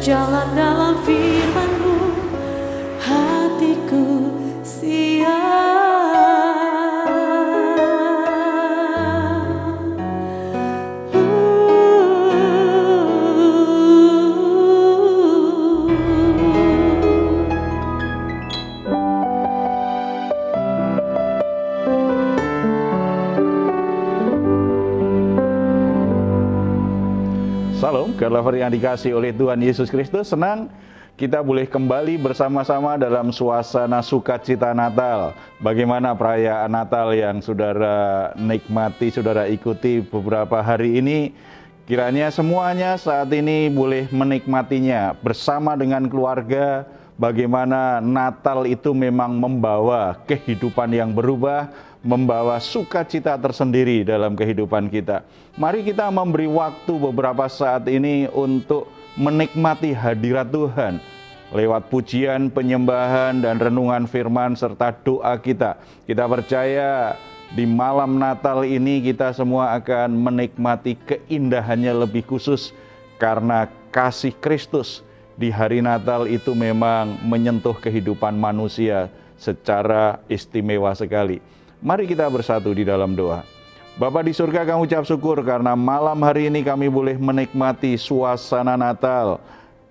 berjalan dalam firman-Mu, hatiku siap. Salam, God lover yang dikasih oleh Tuhan Yesus Kristus. Senang kita boleh kembali bersama-sama dalam suasana sukacita Natal. Bagaimana perayaan Natal yang saudara nikmati, saudara ikuti beberapa hari ini. Kiranya semuanya saat ini boleh menikmatinya bersama dengan keluarga. Bagaimana Natal itu memang membawa kehidupan yang berubah, membawa sukacita tersendiri dalam kehidupan kita. Mari kita memberi waktu beberapa saat ini untuk menikmati hadirat Tuhan lewat pujian, penyembahan, dan renungan firman serta doa kita. Kita percaya di malam Natal ini kita semua akan menikmati keindahannya lebih khusus karena kasih Kristus di hari Natal itu memang menyentuh kehidupan manusia secara istimewa sekali. Mari kita bersatu di dalam doa. Bapa di surga, kami ucap syukur karena malam hari ini kami boleh menikmati suasana Natal.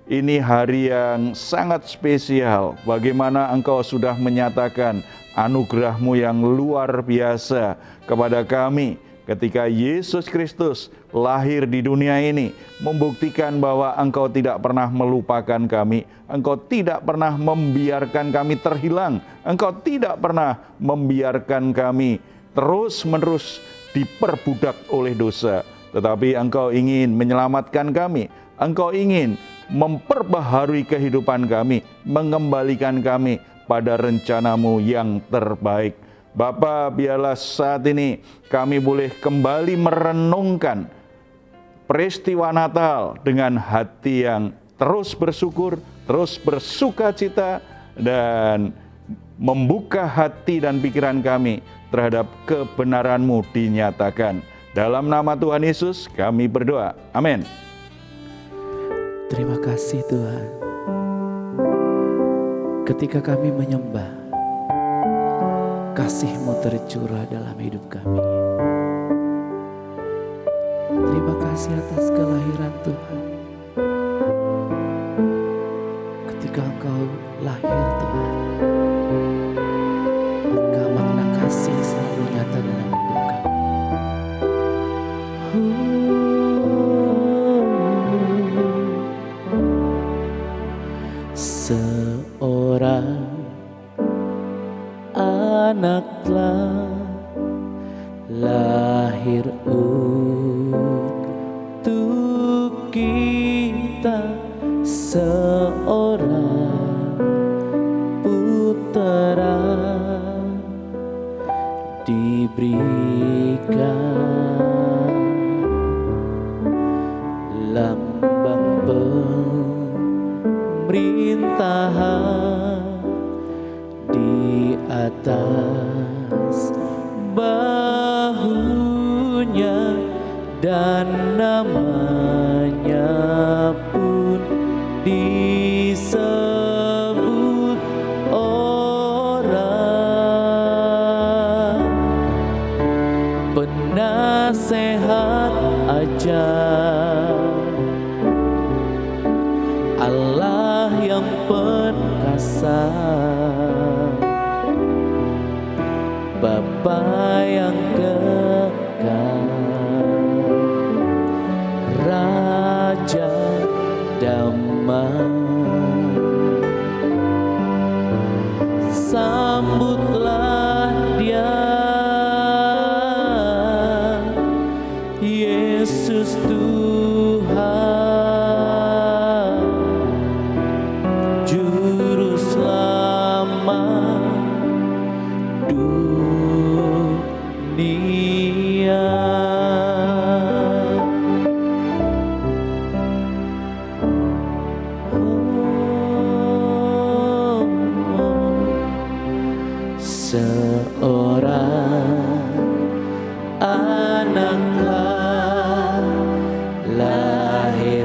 Ini hari yang sangat spesial. Bagaimana Engkau sudah menyatakan anugerah-Mu yang luar biasa kepada kami ketika Yesus Kristus lahir di dunia ini, membuktikan bahwa Engkau tidak pernah melupakan kami, Engkau tidak pernah membiarkan kami terhilang, Engkau tidak pernah membiarkan kami terus-menerus diperbudak oleh dosa, tetapi Engkau ingin menyelamatkan kami, Engkau ingin memperbaharui kehidupan kami, mengembalikan kami pada rencana-Mu yang terbaik. Bapa, biarlah saat ini kami boleh kembali merenungkan peristiwa Natal dengan hati yang terus bersyukur, terus bersukacita, dan membuka hati dan pikiran kami terhadap kebenaran-Mu dinyatakan. Dalam nama Tuhan Yesus kami berdoa. Amin. Terima kasih Tuhan. Ketika kami menyembah, kasih-Mu tercurah dalam hidup kami. Terima kasih atas kelahiran Tuhan. Ketika Engkau lahir Tuhan, maka makna kasih selalu nyata dalam hidup kami. Seorang anak telah lahir untuk kita, seorang putera diberikan, lambang pemerintahan di atas bahunya, dan namanya pun disebut orang penasehat ajaib, Allah yang perkasa, Bapa yang kekal, Raja damai. Sambutlah Dia, Yesus Tuhan, Juru Selamat dunia. Seorang anak lahir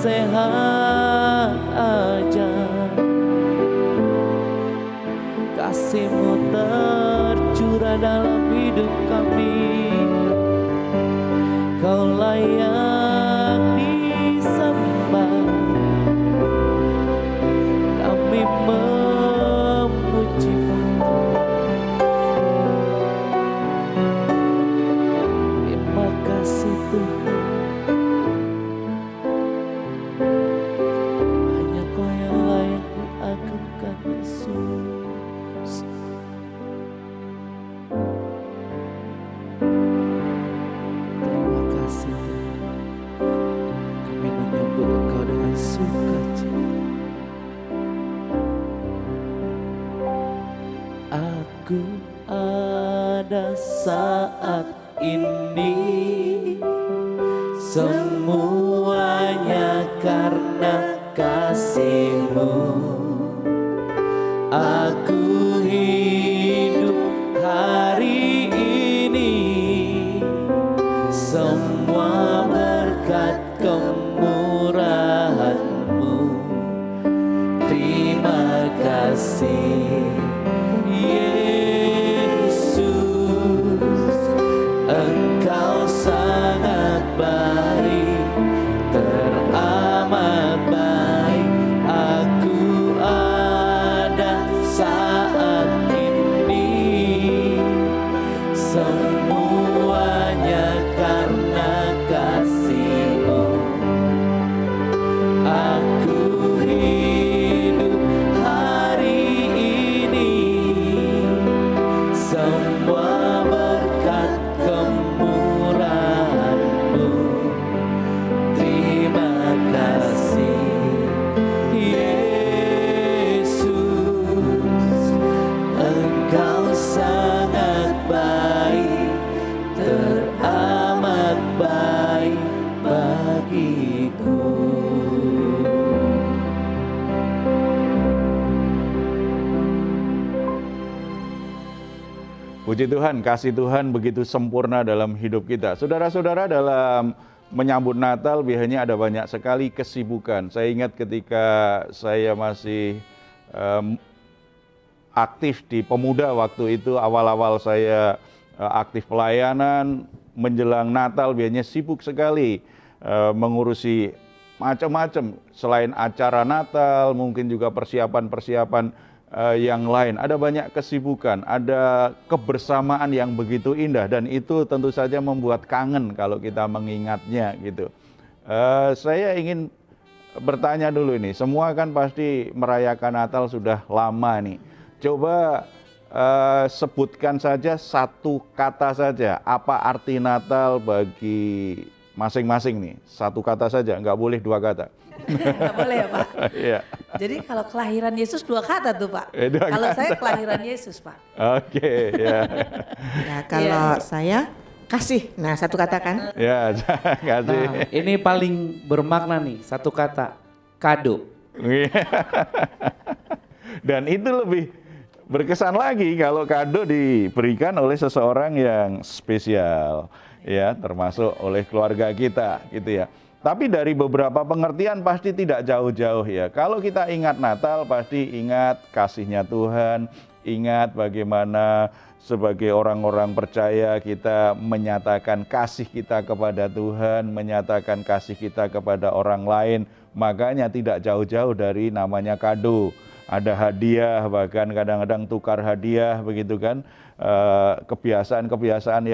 sehat aja. Kasih-Mu tercurah dalam hidup kami. Kau layak disembah. Kami memuji-Mu. Terima kasih Tuhan. Hanya Kau yang layak diagungkan Yesus. Terima kasih Tuhan. Kami menyambut Engkau dengan sukacita. Aku ada saat ini, semuanya karena kasih-Mu. Aku hidup hari ini, semua berkat kemurahan-Mu. Terima kasih Yesus, Engkau sangat baik, teramat baik. Aku ada saat ini, semuanya karena kasih-Mu. Aku hidup hari ini, semua berkat kemurahan-Mu. Terima kasih Yesus, Engkau sangat baik, teramat baik bagiku. Puji Tuhan, kasih Tuhan begitu sempurna dalam hidup kita. Saudara-saudara, dalam menyambut Natal biasanya ada banyak sekali kesibukan. Saya ingat ketika saya masih aktif di Pemuda waktu itu, awal-awal saya aktif pelayanan, menjelang Natal biasanya sibuk sekali mengurusi macam-macam. Selain acara Natal, mungkin juga persiapan-persiapan yang lain. Ada banyak kesibukan, ada kebersamaan yang begitu indah, dan itu tentu saja membuat kangen kalau kita mengingatnya gitu. Saya ingin bertanya dulu ini, semua kan pasti merayakan Natal sudah lama nih. Coba sebutkan saja satu kata saja, apa arti Natal bagi masing-masing nih. Satu kata saja, nggak boleh dua kata. Nggak boleh ya Pak? Iya. Jadi kalau kelahiran Yesus 2 kata tuh Pak. Dua Kalau kata. saya kelahiran Yesus Pak. Oke, ya. Ya, kalau saya kasih. Nah, satu kata kan? Ya, kasih. Nah, ini paling bermakna nih, satu kata, kado. Dan itu lebih berkesan lagi kalau kado diberikan oleh seseorang yang spesial, ya, termasuk oleh keluarga kita, gitu ya. Tapi dari beberapa pengertian pasti tidak jauh-jauh ya. Kalau kita ingat Natal pasti ingat kasih-Nya Tuhan, ingat bagaimana sebagai orang-orang percaya kita menyatakan kasih kita kepada Tuhan, menyatakan kasih kita kepada orang lain. Makanya tidak jauh-jauh dari namanya kado. Ada hadiah, bahkan kadang-kadang tukar hadiah begitu kan. Kebiasaan-kebiasaan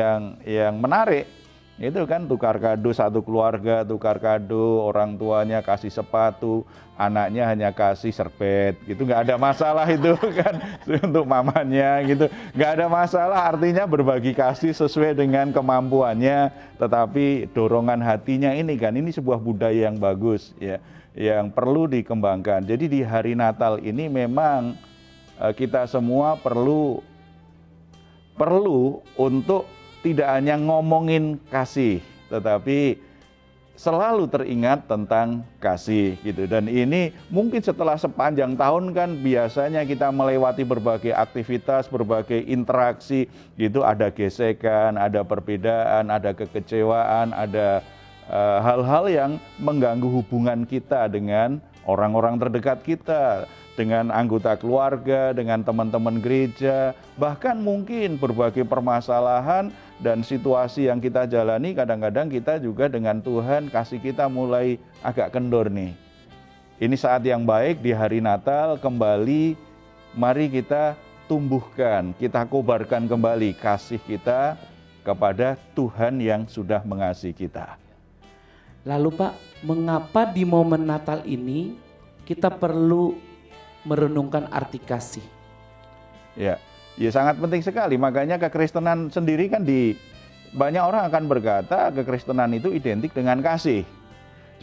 yang menarik. Itu kan tukar kado, satu keluarga tukar kado, orang tuanya kasih sepatu, anaknya hanya kasih serbet gitu, nggak ada masalah itu kan untuk mamanya gitu, nggak ada masalah, artinya berbagi kasih sesuai dengan kemampuannya, tetapi dorongan hatinya ini kan, ini sebuah budaya yang bagus ya, yang perlu dikembangkan. Jadi di hari Natal ini memang kita semua perlu untuk tidak hanya ngomongin kasih, tetapi selalu teringat tentang kasih gitu. Dan ini mungkin setelah sepanjang tahun kan biasanya kita melewati berbagai aktivitas, berbagai interaksi gitu, ada gesekan, ada perbedaan, ada kekecewaan, ada hal-hal yang mengganggu hubungan kita dengan orang-orang terdekat kita, dengan anggota keluarga, dengan teman-teman gereja, bahkan mungkin berbagai permasalahan dan situasi yang kita jalani, kadang-kadang kita juga dengan Tuhan kasih kita mulai agak kendor nih. Ini saat yang baik di hari Natal kembali, mari kita tumbuhkan, kita kobarkan kembali kasih kita kepada Tuhan yang sudah mengasihi kita. Lalu Pak, mengapa di momen Natal ini kita perlu merenungkan arti kasih? Ya sangat penting sekali. Makanya kekristenan sendiri kan banyak orang akan berkata kekristenan itu identik dengan kasih.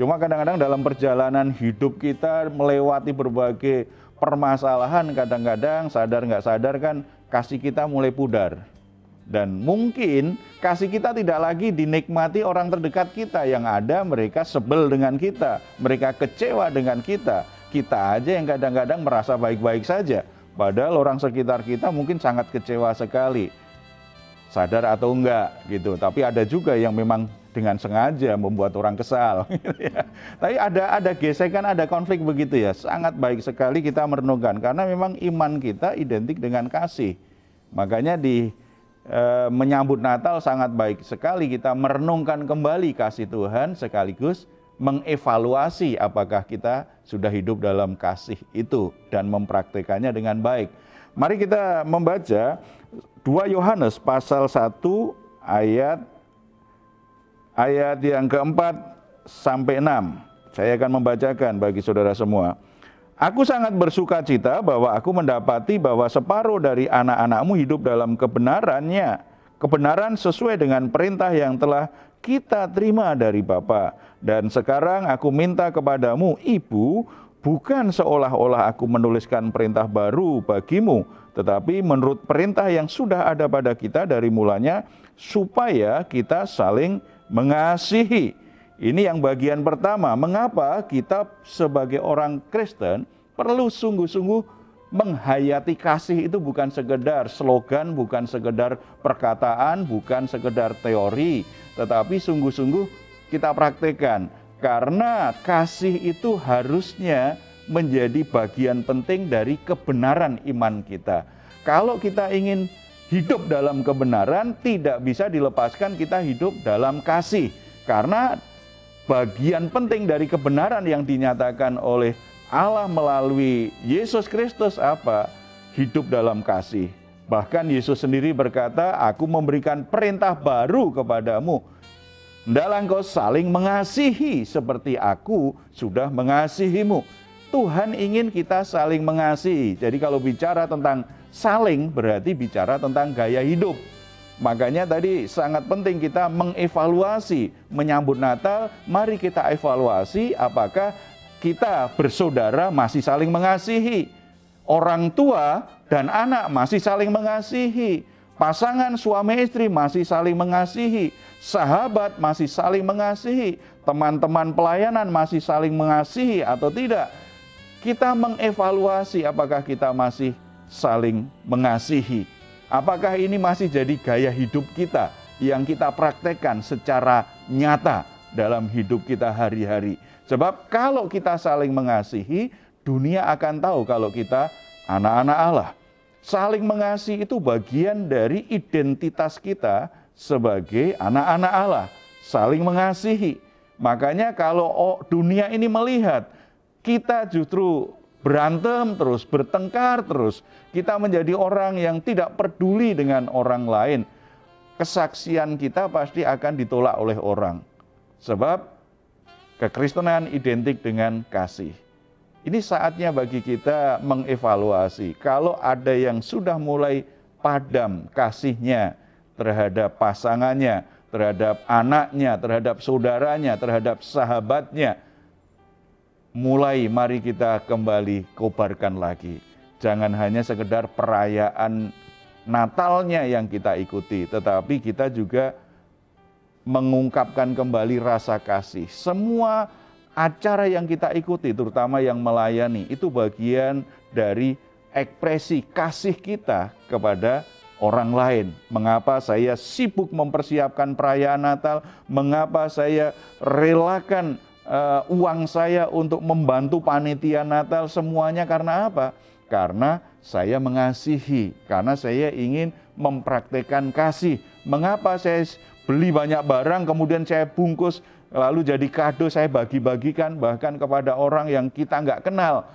Cuma kadang-kadang dalam perjalanan hidup kita melewati berbagai permasalahan, kadang-kadang sadar nggak sadar kan kasih kita mulai pudar. Dan mungkin kasih kita tidak lagi dinikmati orang terdekat kita, yang ada mereka sebel dengan kita, mereka kecewa dengan kita. Kita aja yang kadang-kadang merasa baik-baik saja, padahal orang sekitar kita mungkin sangat kecewa sekali, sadar atau enggak gitu. Tapi ada juga yang memang dengan sengaja membuat orang kesal. Tapi ada gesekan, ada konflik begitu ya. Sangat baik sekali kita merenungkan, karena memang iman kita identik dengan kasih. Makanya menyambut Natal sangat baik sekali kita merenungkan kembali kasih Tuhan, sekaligus mengevaluasi apakah kita sudah hidup dalam kasih itu dan mempraktekannya dengan baik. Mari kita membaca 2 Yohanes pasal 1 ayat yang keempat sampai 6. Saya akan membacakan bagi saudara semua. Aku sangat bersuka cita bahwa aku mendapati bahwa separuh dari anak-anakmu hidup dalam kebenarannya, kebenaran sesuai dengan perintah yang telah kita terima dari Bapa. Dan sekarang aku minta kepadamu, Ibu, bukan seolah-olah aku menuliskan perintah baru bagimu, tetapi menurut perintah yang sudah ada pada kita dari mulanya, supaya kita saling mengasihi. Ini yang bagian pertama, mengapa kita sebagai orang Kristen perlu sungguh-sungguh menghayati kasih. Itu bukan sekedar slogan, bukan sekedar perkataan, bukan sekedar teori, tetapi sungguh-sungguh kita praktekkan. Karena kasih itu harusnya menjadi bagian penting dari kebenaran iman kita. Kalau kita ingin hidup dalam kebenaran, tidak bisa dilepaskan kita hidup dalam kasih. Karena bagian penting dari kebenaran yang dinyatakan oleh Allah melalui Yesus Kristus apa? Hidup dalam kasih. Bahkan Yesus sendiri berkata, aku memberikan perintah baru kepadamu. Hendaklah engkau saling mengasihi seperti aku sudah mengasihimu. Tuhan ingin kita saling mengasihi. Jadi kalau bicara tentang saling berarti bicara tentang gaya hidup. Makanya tadi sangat penting kita mengevaluasi, menyambut Natal, mari kita evaluasi apakah kita bersaudara masih saling mengasihi. Orang tua dan anak masih saling mengasihi. Pasangan suami istri masih saling mengasihi. Sahabat masih saling mengasihi. Teman-teman pelayanan masih saling mengasihi atau tidak. Kita mengevaluasi apakah kita masih saling mengasihi. Apakah ini masih jadi gaya hidup kita yang kita praktekkan secara nyata dalam hidup kita hari-hari. Sebab kalau kita saling mengasihi, dunia akan tahu kalau kita anak-anak Allah. Saling mengasihi itu bagian dari identitas kita sebagai anak-anak Allah. Saling mengasihi. Makanya kalau dunia ini melihat kita justru berantem terus, bertengkar terus, kita menjadi orang yang tidak peduli dengan orang lain, kesaksian kita pasti akan ditolak oleh orang. Sebab kekristenan identik dengan kasih. Ini saatnya bagi kita mengevaluasi. Kalau ada yang sudah mulai padam kasihnya terhadap pasangannya, terhadap anaknya, terhadap saudaranya, terhadap sahabatnya, mulai mari kita kembali kobarkan lagi. Jangan hanya sekedar perayaan Natalnya yang kita ikuti, tetapi kita juga mengungkapkan kembali rasa kasih. Semua acara yang kita ikuti, terutama yang melayani, itu bagian dari ekspresi kasih kita kepada orang lain? Mengapa saya sibuk mempersiapkan perayaan Natal? Mengapa saya relakan uang saya untuk membantu panitia Natal? Semuanya karena apa? Karena saya mengasihi, karena saya ingin mempraktekkan kasih. Mengapa saya beli banyak barang, kemudian saya bungkus, lalu jadi kado saya bagi-bagikan bahkan kepada orang yang kita nggak kenal.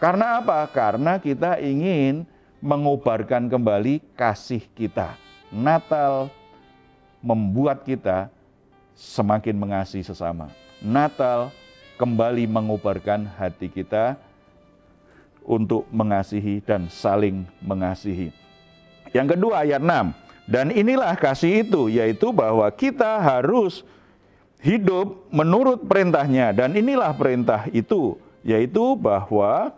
Karena apa? Karena kita ingin mengobarkan kembali kasih kita. Natal membuat kita semakin mengasihi sesama. Natal kembali mengobarkan hati kita untuk mengasihi dan saling mengasihi. Yang kedua ayat 6. Dan inilah kasih itu, yaitu bahwa kita harus hidup menurut perintahnya. Dan inilah perintah itu, yaitu bahwa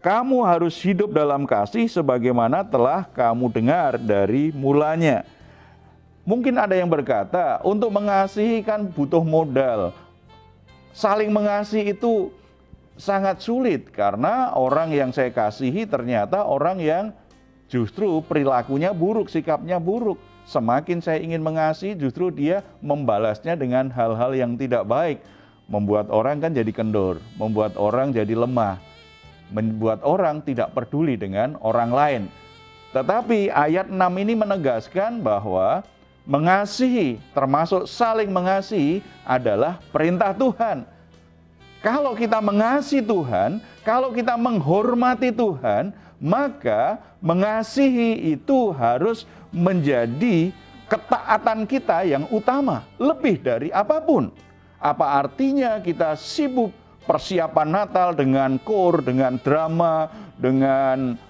kamu harus hidup dalam kasih sebagaimana telah kamu dengar dari mulanya. Mungkin ada yang berkata, untuk mengasihi kan butuh modal. Saling mengasihi itu sangat sulit karena orang yang saya kasihi ternyata orang yang justru perilakunya buruk, sikapnya buruk. Semakin saya ingin mengasihi, justru dia membalasnya dengan hal-hal yang tidak baik. Membuat orang kan jadi kendor, membuat orang jadi lemah, membuat orang tidak peduli dengan orang lain. Tetapi ayat 6 ini menegaskan bahwa mengasihi, termasuk saling mengasihi, adalah perintah Tuhan. Kalau kita mengasihi Tuhan, kalau kita menghormati Tuhan, maka mengasihi itu harus menjadi ketaatan kita yang utama, lebih dari apapun. Apa artinya kita sibuk persiapan Natal dengan kor, dengan drama, dengan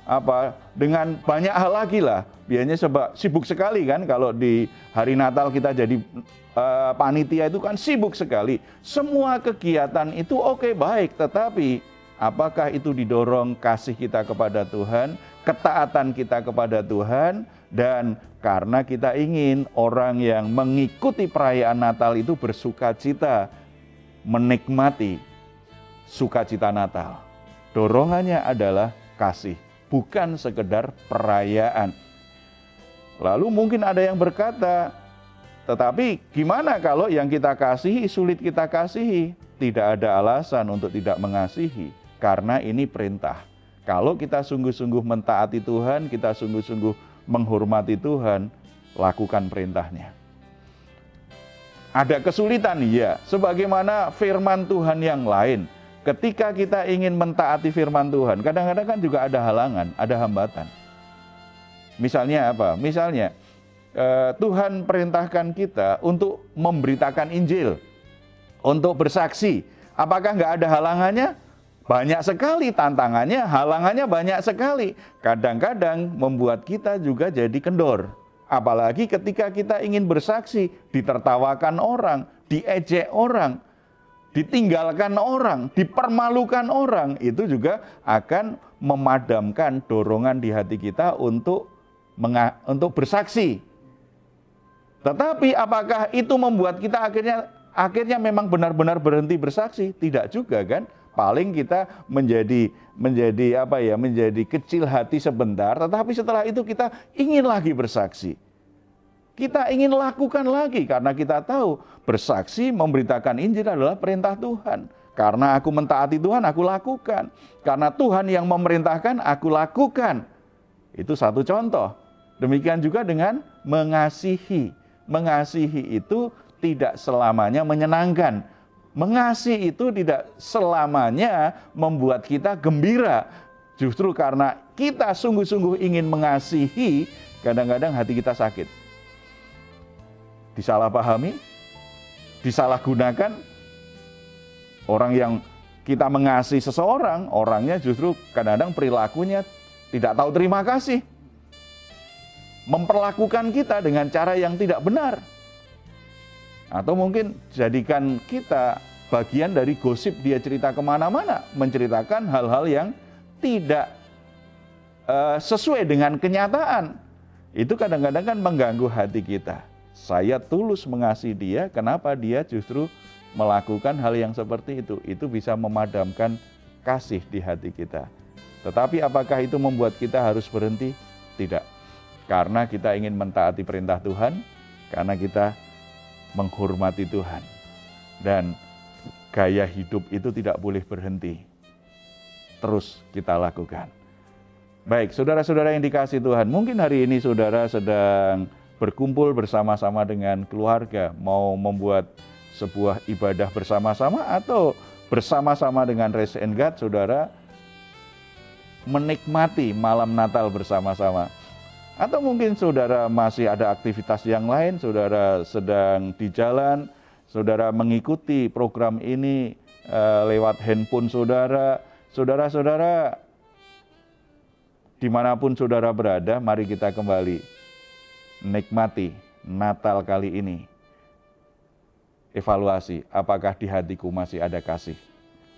banyak hal lagi lah. Biasanya sibuk sekali kan kalau di hari Natal kita jadi panitia itu kan sibuk sekali. Semua kegiatan itu oke, baik, tetapi apakah itu didorong kasih kita kepada Tuhan, ketaatan kita kepada Tuhan, dan karena kita ingin orang yang mengikuti perayaan Natal itu bersukacita, menikmati sukacita Natal. Dorongannya adalah kasih, bukan sekedar perayaan. Lalu mungkin ada yang berkata, tetapi gimana kalau yang kita kasihi sulit kita kasihi? Tidak ada alasan untuk tidak mengasihi, karena ini perintah. Kalau kita sungguh-sungguh mentaati Tuhan, kita sungguh-sungguh menghormati Tuhan, lakukan perintahnya. Ada kesulitan, ya, sebagaimana firman Tuhan yang lain. Ketika kita ingin mentaati firman Tuhan, kadang-kadang kan juga ada halangan, ada hambatan. Misalnya apa? Misalnya, Tuhan perintahkan kita untuk memberitakan Injil, untuk bersaksi. Apakah nggak ada halangannya? Banyak sekali tantangannya, halangannya banyak sekali. Kadang-kadang membuat kita juga jadi kendor. Apalagi ketika kita ingin bersaksi, ditertawakan orang, diejek orang, ditinggalkan orang, dipermalukan orang, itu juga akan memadamkan dorongan di hati kita untuk bersaksi. Tetapi apakah itu membuat kita akhirnya memang benar-benar berhenti bersaksi? Tidak juga kan? Paling kita menjadi kecil hati sebentar, tetapi setelah itu kita ingin lagi bersaksi. Kita ingin lakukan lagi karena kita tahu bersaksi memberitakan Injil adalah perintah Tuhan. Karena aku mentaati Tuhan, aku lakukan. Karena Tuhan yang memerintahkan, aku lakukan. Itu satu contoh. Demikian juga dengan mengasihi. Mengasihi itu tidak selamanya menyenangkan. Mengasihi itu tidak selamanya membuat kita gembira. Justru karena kita sungguh-sungguh ingin mengasihi, kadang-kadang hati kita sakit. Disalahpahami, disalahgunakan. Orang yang kita mengasihi seseorang, orangnya justru kadang-kadang perilakunya tidak tahu terima kasih. Memperlakukan kita dengan cara yang tidak benar. Atau mungkin jadikan kita bagian dari gosip, dia cerita kemana-mana, menceritakan hal-hal yang tidak sesuai dengan kenyataan. Itu kadang-kadang kan mengganggu hati kita. Saya tulus mengasihi dia, kenapa dia justru melakukan hal yang seperti itu? Itu bisa memadamkan kasih di hati kita. Tetapi apakah itu membuat kita harus berhenti? Tidak. Karena kita ingin mentaati perintah Tuhan, karena kita menghormati Tuhan. Dan gaya hidup itu tidak boleh berhenti. Terus kita lakukan. Baik, saudara-saudara yang dikasihi Tuhan, mungkin hari ini saudara sedang berkumpul bersama-sama dengan keluarga, mau membuat sebuah ibadah bersama-sama atau bersama-sama dengan Raise and Guide, saudara menikmati malam Natal bersama-sama. Atau mungkin saudara masih ada aktivitas yang lain, saudara sedang di jalan, saudara mengikuti program ini lewat handphone saudara. Saudara-saudara, dimanapun saudara berada, mari kita kembali nikmati Natal kali ini. Evaluasi, apakah di hatiku masih ada kasih?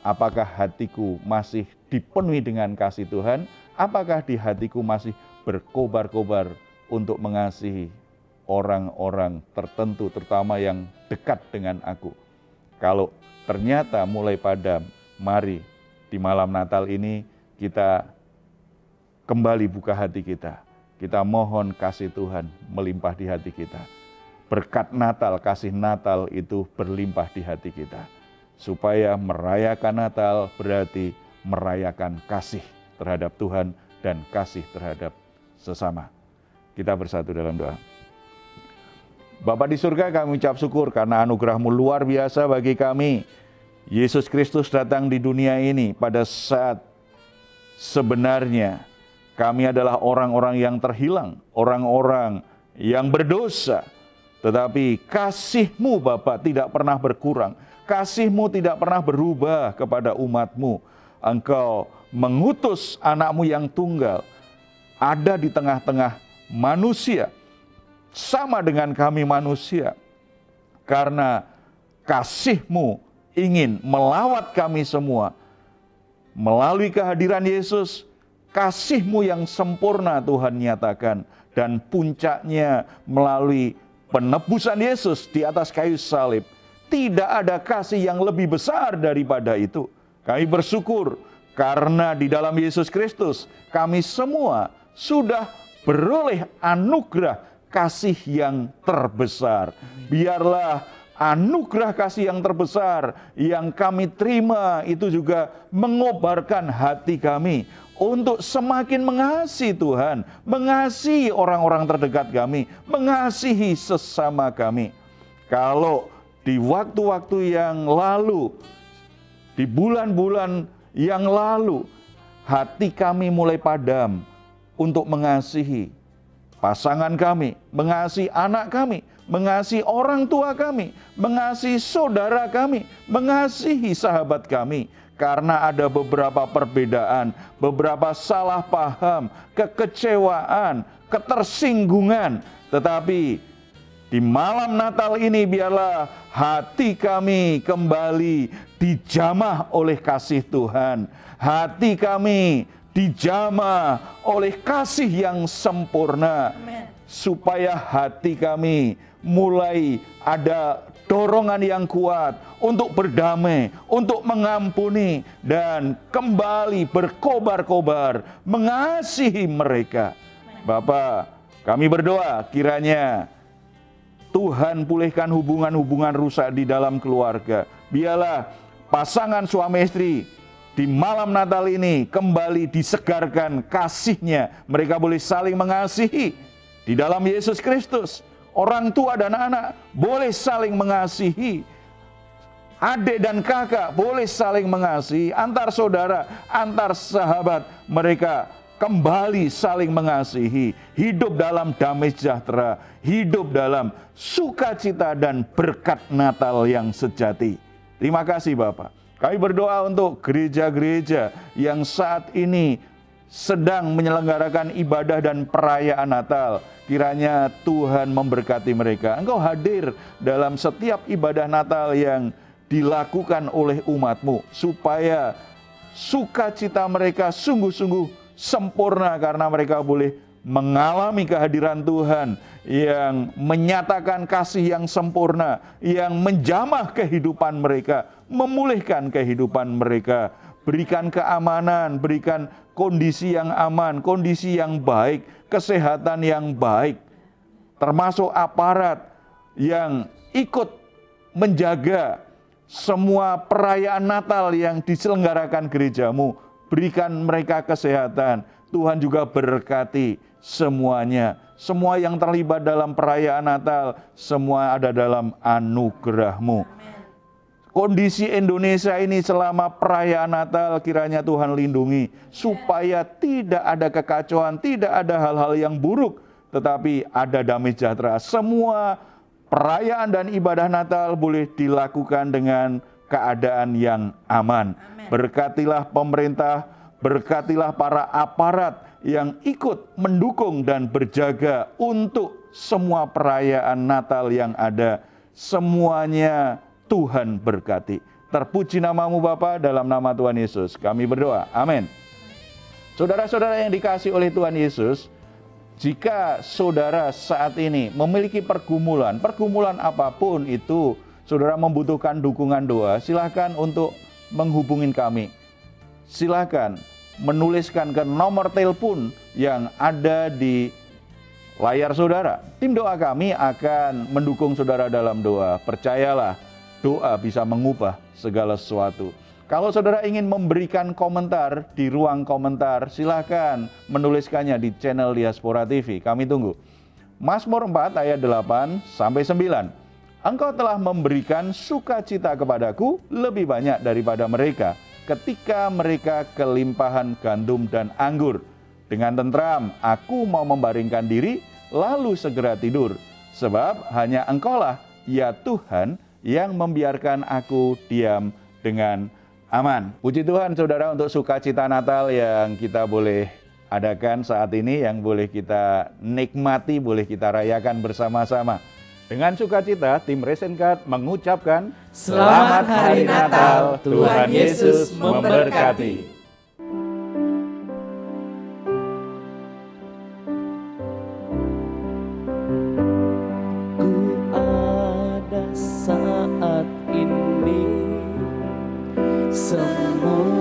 Apakah hatiku masih dipenuhi dengan kasih Tuhan? Apakah di hatiku masih berkobar-kobar untuk mengasihi orang-orang tertentu, terutama yang dekat dengan aku? Kalau ternyata mulai padam, mari di malam Natal ini kita kembali buka hati kita. Kita mohon kasih Tuhan melimpah di hati kita. Berkat Natal, kasih Natal itu berlimpah di hati kita. Supaya merayakan Natal berarti merayakan kasih terhadap Tuhan dan kasih terhadap sesama. Kita bersatu dalam doa. Bapa di surga, kami ucap syukur karena anugerah-Mu luar biasa bagi kami. Yesus Kristus datang di dunia ini pada saat sebenarnya kami adalah orang-orang yang terhilang, orang-orang yang berdosa. Tetapi kasih-Mu Bapa tidak pernah berkurang. Kasih-Mu tidak pernah berubah kepada umat-Mu. Engkau mengutus anak-Mu yang tunggal ada di tengah-tengah manusia, sama dengan kami manusia. Karena kasih-Mu ingin melawat kami semua. Melalui kehadiran Yesus, kasih-Mu yang sempurna Tuhan nyatakan. Dan puncaknya melalui penebusan Yesus di atas kayu salib. Tidak ada kasih yang lebih besar daripada itu. Kami bersyukur karena di dalam Yesus Kristus kami semua sudah beroleh anugerah kasih yang terbesar. Biarlah anugerah kasih yang terbesar yang kami terima itu juga mengobarkan hati kami untuk semakin mengasihi Tuhan, mengasihi orang-orang terdekat kami, mengasihi sesama kami. Kalau di waktu-waktu yang lalu, di bulan-bulan yang lalu, hati kami mulai padam untuk mengasihi pasangan kami, mengasihi anak kami, mengasihi orang tua kami, mengasihi saudara kami, mengasihi sahabat kami. Karena ada beberapa perbedaan, beberapa salah paham, kekecewaan, ketersinggungan. Tetapi di malam Natal ini biarlah hati kami kembali dijamah oleh kasih Tuhan. Hati kami dijamah oleh kasih yang sempurna. Amen. Supaya hati kami mulai ada dorongan yang kuat untuk berdamai, untuk mengampuni, dan kembali berkobar-kobar mengasihi mereka. Bapa, kami berdoa kiranya Tuhan pulihkan hubungan-hubungan rusak di dalam keluarga. Biarlah pasangan suami istri di malam Natal ini kembali disegarkan kasihnya. Mereka boleh saling mengasihi di dalam Yesus Kristus. Orang tua dan anak boleh saling mengasihi. Adik dan kakak boleh saling mengasihi. Antar saudara, antar sahabat, mereka kembali saling mengasihi. Hidup dalam damai sejahtera, hidup dalam sukacita dan berkat Natal yang sejati. Terima kasih Bapak. Kami berdoa untuk gereja-gereja yang saat ini sedang menyelenggarakan ibadah dan perayaan Natal. Kiranya Tuhan memberkati mereka. Engkau hadir dalam setiap ibadah Natal yang dilakukan oleh umat-Mu, supaya sukacita mereka sungguh-sungguh sempurna karena mereka boleh mengalami kehadiran Tuhan yang menyatakan kasih yang sempurna, yang menjamah kehidupan mereka, memulihkan kehidupan mereka, berikan keamanan, berikan kondisi yang aman, kondisi yang baik, kesehatan yang baik, termasuk aparat yang ikut menjaga semua perayaan Natal yang diselenggarakan gerejamu. Berikan mereka kesehatan. Tuhan juga berkati semuanya. Semua yang terlibat dalam perayaan Natal, semua ada dalam anugerah-Mu. Kondisi Indonesia ini selama perayaan Natal kiranya Tuhan lindungi. Supaya tidak ada kekacauan, tidak ada hal-hal yang buruk. Tetapi ada damai sejahtera. Semua perayaan dan ibadah Natal boleh dilakukan dengan keadaan yang aman. Berkatilah pemerintah, berkatilah para aparat yang ikut mendukung dan berjaga untuk semua perayaan Natal yang ada. Semuanya Tuhan berkati. Terpuji namamu Bapa, dalam nama Tuhan Yesus kami berdoa. Amin. Saudara-saudara yang dikasihi oleh Tuhan Yesus, jika saudara saat ini memiliki pergumulan apapun itu, saudara membutuhkan dukungan doa, silakan untuk menghubungi kami. Silakan menuliskan ke nomor telepon yang ada di layar saudara. Tim doa kami akan mendukung saudara dalam doa. Percayalah, doa bisa mengubah segala sesuatu. Kalau saudara ingin memberikan komentar di ruang komentar, silakan menuliskannya di channel Diaspora TV. Kami tunggu. Mazmur 4 ayat 8-9. Engkau telah memberikan sukacita kepadaku lebih banyak daripada mereka, ketika mereka kelimpahan gandum dan anggur. Dengan tentram aku mau membaringkan diri, lalu segera tidur. Sebab hanya Engkaulah, ya Tuhan, yang membiarkan aku diam dengan aman. Puji Tuhan saudara untuk sukacita Natal yang kita boleh adakan saat ini, yang boleh kita nikmati, boleh kita rayakan bersama-sama. Dengan sukacita, tim Resenkat mengucapkan Selamat Hari Natal, Tuhan Yesus memberkati. Ku ada saat ini, semua